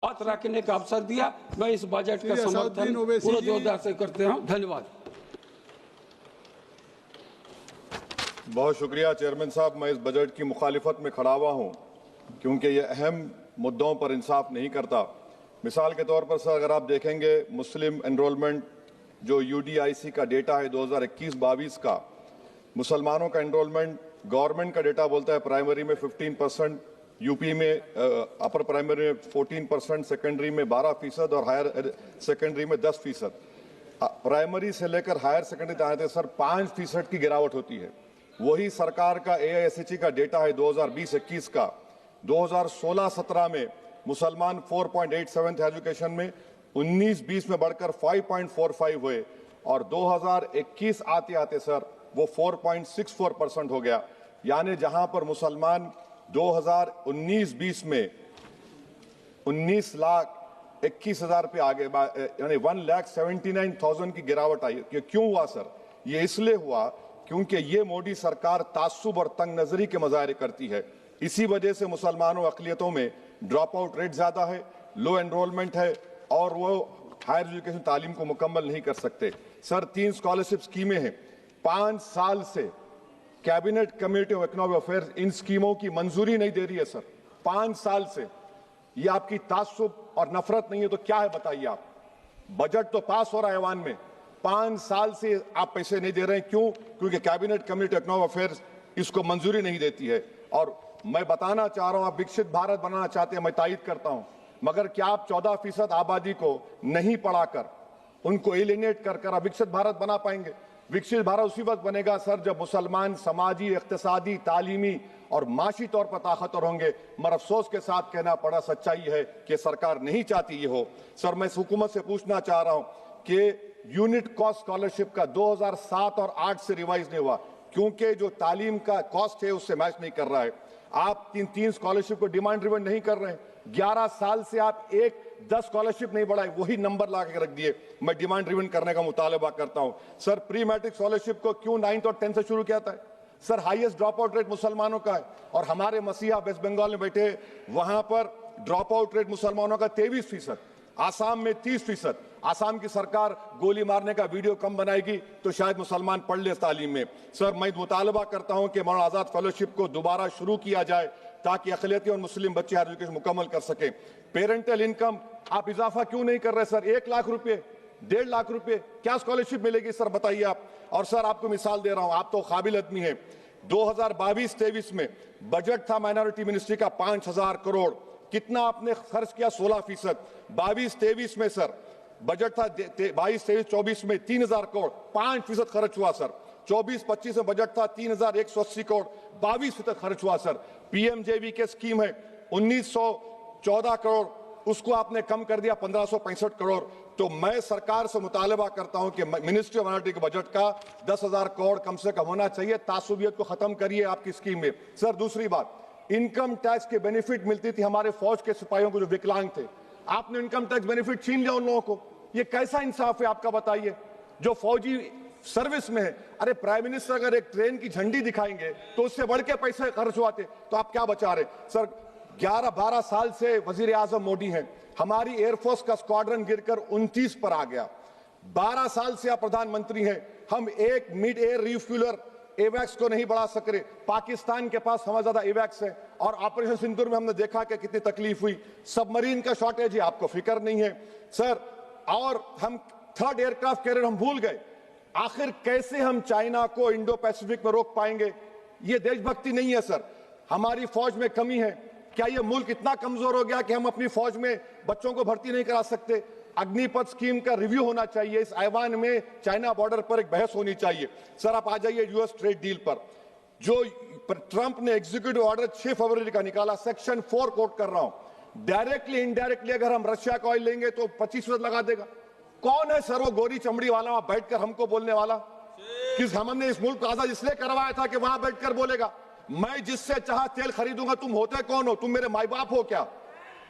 बात रखने का अवसर दिया। मैं इस बजट का समर्थन पूरे जोरदार से करते हूँ। धन्यवाद। बहुत शुक्रिया चेयरमैन साहब। मैं इस बजट की मुखालिफत में खड़ा हुआ हूँ क्योंकि ये अहम मुद्दों पर इंसाफ नहीं करता। मिसाल के तौर पर सर, अगर आप देखेंगे मुस्लिम एनरोलमेंट जो UDIC का डेटा है 2021-22 का, मुसलमानों का एनरोलमेंट गवर्नमेंट का डेटा बोलता है प्राइमरी में 15%, यूपी में अपर प्राइमरी में 14%, सेकेंडरी में 12% और हायर सेकेंडरी में 10%। प्राइमरी से लेकर हायर सेकेंडरी तक आते सर 5% की गिरावट होती है। वही सरकार का AISHE का डेटा है 2020-21 का। 2016-17 में मुसलमान 4.87 थे एजुकेशन में, 19-20 में बढ़कर 5.45 हुए और 2021 आते आते सर वो 4.64% हो गया। यानी जहां पर मुसलमान 2019-20 में 19,21,000 पे आगे, यानी 1,79,000 की गिरावट आई। क्यों हुआ सर? ये इसलिए हुआ क्योंकि ये मोदी सरकार तासुब और तंग नजरी के मुजाहरे करती है। इसी वजह से मुसलमानों अक़लियतों में ड्रॉप आउट रेट ज्यादा है, लो एनरोलमेंट है और वो हायर एजुकेशन तालीम को मुकम्मल नहीं कर सकते। सर 3 स्कॉलरशिप स्कीमें हैं, 5 साल से cabinet committee of economic affairs in स्कीमों की मंजूरी नहीं दे रही है सर। 5 साल से। ये आपकी तासुब और नफरत नहीं है तो क्या है बताइए आप? बजट तो पास हो रहा है ऐवान में, 5 साल से आप पैसे नहीं दे रहे हैं। क्यों? क्योंकि cabinet committee of economic affairs इसको मंजूरी नहीं देती है। और मैं बताना चाह रहा हूं, आप विकसित भारत बनाना चाहते हैं, मैं तायद करता हूं, मगर क्या आप 14% आबादी को नहीं पढ़ाकर, उनको एलिनेट कर आप विकसित भारत बना पाएंगे? विकसित भारत उसी वक्त बनेगा सर जब मुसलमान समाजी, इक्तिसादी, तालीमी और माशी तौर पर ताकतवर होंगे। मगर अफसोस के साथ कहना पड़ा, सच्चाई है कि सरकार नहीं चाहती ये हो। सर मैं हुकूमत से पूछना चाह रहा हूं कि यूनिट कॉस्ट स्कॉलरशिप का 2007 और 8 से रिवाइज नहीं हुआ क्योंकि जो तालीम का कॉस्ट है उससे मैच नहीं कर रहा है। आप 3 स्कॉलरशिप को डिमांड ड्रिवन नहीं कर रहे हैं। 11 साल से आप 10 स्कॉलरशिप नहीं बढ़ाए, वही नंबर ला के रख दिए। मैं डिमांड ड्रिवन करने का मुतालबा करता हूं। सर प्री मैट्रिक स्कॉलरशिप को क्यों 9th और 10th से शुरू किया था? Sir highest drop out rate मुसलमानों का है और हमारे मसीहा वेस्ट बंगाल में बैठे, वहां पर ड्रॉप आउट रेट मुसलमानों का 23%, आसाम में 30%। आसाम की सरकार गोली मारने का वीडियो कम बनाएगी तो शायद मुसलमान पढ़ ले तालीम में। सर मैं मुतालबा करता हूं कि मौलाना आजाद फेलोशिप को दोबारा शुरू किया जाए ताकि अक़लियती और मुस्लिम बच्चे हायर एजुकेशन मुकम्मल कर सके। पेरेंटल इनकम आप इजाफा क्यों नहीं कर रहे सर? 1 लाख रुपए, 1.5 लाख रुपए क्या स्कॉलरशिप मिलेगी सर बताइए आप? और सर आपको मिसाल दे रहा हूं, आप तो काबिल आदमी हैं। 2022-23 में बजट था माइनॉरिटी मिनिस्ट्री का 5,000 करोड़, कितना आपने खर्च किया? 16%। 22-23 में सर बजट था 22-23-24 में 3,000 करोड़, 5% खर्च हुआ सर। 24-25 में बजट था 3,180 करोड़, 22% खर्च हुआ सर। PMJV के स्कीम है 1,914 करोड़, उसको आपने कम कर दिया 1,565 करोड़। तो मैं सरकार से मुतालबा करता हूं कि मिनिस्ट्री ऑफ माइनॉरिटी के बजट का 10,000 करोड़ कम से कम होना चाहिए। तासुबियत को खत्म करिए आपकी स्कीम में। सर दूसरी बात, इनकम टैक्स के बेनिफिट मिलती थी हमारे फौज के सिपाहियों को जो विकलांग थे, आपने इनकम टैक्स बेनिफिट छीन लिया उन लोगों को। ये कैसा इंसाफ है आपका बताइए? जो फौजी सर्विस में है, अरे प्राइम मिनिस्टर अगर एक ट्रेन की झंडी दिखाएंगे तो उससे बढ़ के पैसे खर्च होते, तो आप क्या बचा रहे? सर 11-12 साल से वजीर आजम मोदी हैं, हमारी एयरफोर्स का स्क्वाड्रन गिरकर 29 पर आ गया। 12 साल से आप प्रधानमंत्री हैं, हम एक मिड एयर रिफ्यूलर एवैक्स को नहीं बढ़ा सक रहे। पाकिस्तान के पास हमें ज्यादा एवैक्स है और ऑपरेशन सिंदूर में हमने देखा कि कितनी तकलीफ हुई। सबमरीन का शॉर्टेज है, आपको फिक्र नहीं है सर। और हम 3rd एयरक्राफ्ट कैरियर हम भूल गए। आखिर कैसे हम चाइना को इंडो पैसिफिक में रोक पाएंगे? ये देशभक्ति नहीं है सर। हमारी फौज में कमी है। क्या ये मुल्क इतना कमजोर हो गया कि हम अपनी फौज में बच्चों को भर्ती नहीं करा सकते? अग्निपथ स्कीम का रिव्यू होना चाहिए। इस ऐवान में चाइना बॉर्डर पर एक बहस होनी चाहिए। सर आप आ जाइए US ट्रेड डील पर, जो ट्रंप ने एग्जीक्यूटिव ऑर्डर 6 फरवरी का निकाला, सेक्शन 4 कोट कर रहा हूं। डायरेक्टली इनडायरेक्टली अगर हम रशिया का ऑयल लेंगे तो 25% लगा देगा। कौन है सर वो गोरी चमड़ी वाला वहां बैठकर हमको बोलने वाला? किस हमने इस मुल्क को आजाद इसलिए करवाया था कि वहां बैठकर बोलेगा मैं जिससे चाह तेल खरीदूंगा। तुम होते कौन हो? तुम मेरे माई बाप हो क्या?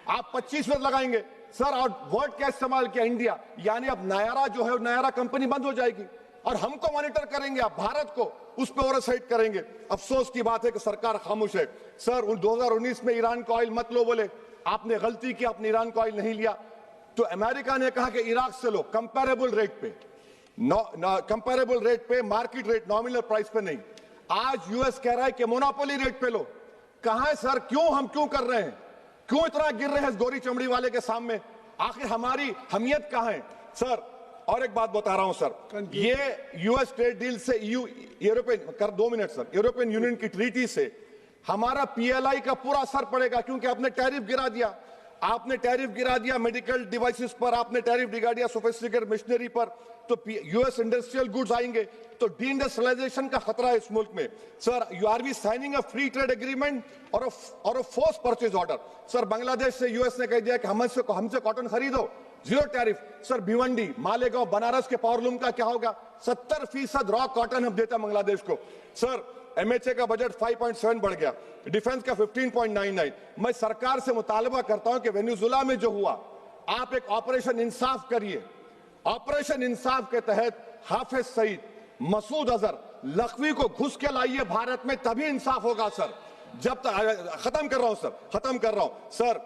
आप 25% लगाएंगे सर। और वर्ड क्या इस्तेमाल किया? इंडिया। यानी अब नयारा जो है, नयारा कंपनी बंद हो जाएगी और हमको मॉनिटर करेंगे आप, भारत को उस पर ओवरसाइट करेंगे। अफसोस की बात है कि सरकार खामोश है। सर 2019 में ईरान का ऑयल मत लो बोले, आपने गलती की, आपने ईरान को ऑयल नहीं लिया। तो अमेरिका ने कहा कि इराक से लो, कंपेरेबल रेट पे, कंपेरेबल रेट पे, मार्केट रेट, नॉमिनल प्राइस पे नहीं। आज यूएस कह रहा है कि मोनोपोली रेट पे लो। कहां है सर? हम क्यों कर रहे हैं? क्यों इतना गिर रहे हैं इस गोरी चमड़ी वाले के सामने? आखिर हमारी हमियत कहां है सर? और एक बात बता रहा हूं सर, ये यूएस ट्रेड डील से European 2 minute sir, European union की ट्रीटी से हमारा पीएलआई का पूरा असर पड़ेगा, क्योंकि आपने टैरिफ गिरा दिया। आपने टैरिफ गिरा दिया मेडिकल डिवाइसेस पर, आपने टैरिफ गिरा दिया सोफिस्टिकेटेड मशीनरी पर, तो यूएस इंडस्ट्रियल गुड्स आएंगे, तो डीइंडस्ट्रियलाइजेशन का खतरा है इस मुल्क में। Sir, you are be signing a free trade agreement और a force purchase order. Sir, Bangladesh से यूएस ने कह दिया कि हमसे कॉटन खरीदो, 0 टैरिफ। सर, भिवंडी, मालेगांव, बनारस के पावरलूम का क्या होगा? 70% रॉ कॉटन हम देता बांग्लादेश को। सर, एमएचए का बजट 5.7 बढ़ गया, डिफेंस का 15.99। मैं सरकार से मुतालबा करता हूं कि वेनेजुएला में जो हुआ, आप एक ऑपरेशन इंसाफ करिए। ऑपरेशन इंसाफ के तहत हाफिज सईद, मसूद अजहर, लखवी को घुस के लाइए भारत में, तभी इंसाफ होगा सर। जब तक खत्म कर रहा हूं सर,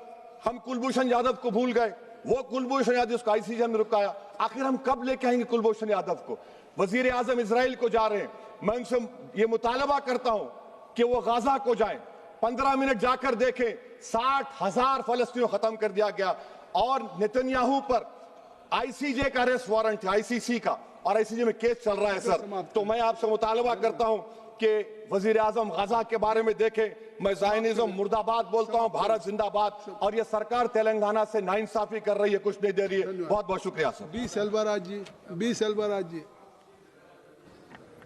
हम कुलभूषण यादव को भूल गए। वो कुलभूषण यादव जिसको आईसीजे में रुकाया, आखिर हम कब लेके आएंगे कुलभूषण यादव को? वजीर आजम इजराइल को जा रहे हैं, मैं उनसे ये मुतालबा करता हूं कि वो गाजा को जाएं, 15 मिनट जाकर देखें, 60,000 फलस्तीनियों खत्म कर दिया गया। और नेतन्याहू पर आईसीजे का अरेस्ट वारंट है, आईसीसी का, और आईसीजे में केस चल रहा है सर। तो मैं आपसे मुतालबा करता हूं कि वजीर आजम गाजा के बारे में देखें। मैं ज़ायनिज़्म मुर्दाबाद बोलता हूं, भारत जिंदाबाद। और ये सरकार तेलंगाना से नाइंसाफी कर रही है, कुछ नहीं दे रही है। बहुत बहुत शुक्रिया सर। बी सेल्वराज जी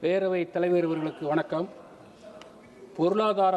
பேரவை தலைவர் அவர்களுக்கு வணக்கம். பொருளாதார